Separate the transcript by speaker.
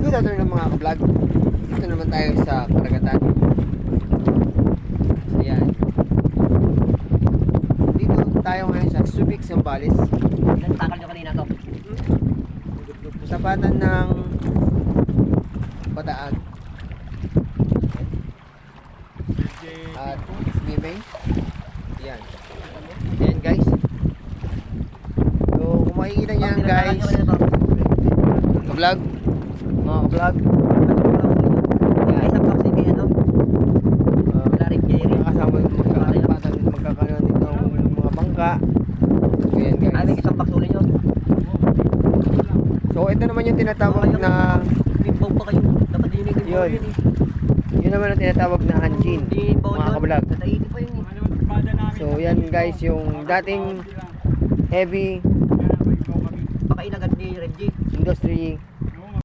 Speaker 1: Good afternoon mga ka-vlog. Dito naman tayo sa karagatan. So yan. Dito tayo ngayon sa Subic, Zambales.
Speaker 2: Takal nyo kanina to.
Speaker 1: Tapatan ng Pataag at Snimay. Yan. Yan guys. So kung makikita nyo yan guys, ka-vlog, mga ka-vlog,
Speaker 2: Ay, sa box ni ano? Larik Jerry.
Speaker 1: kasama yung magkakalimutan dito, magkakaroon dito ng mga bangka. So yan
Speaker 2: Ay, may
Speaker 1: guys.
Speaker 2: isang box ulit nyo.
Speaker 1: So ito naman yung tinatawag na,
Speaker 2: Bimbaw pa kayo. Dapat dinig yung
Speaker 1: Yun.
Speaker 2: yun eh.
Speaker 1: yun naman ang tinatawag na hanjin,
Speaker 2: Bimbaw
Speaker 1: mga
Speaker 2: yun.
Speaker 1: ka-vlog.
Speaker 2: Nataiti pa yun eh.
Speaker 1: So yan guys, yung dating heavy
Speaker 2: Pakainagan ni Reggie.
Speaker 1: industry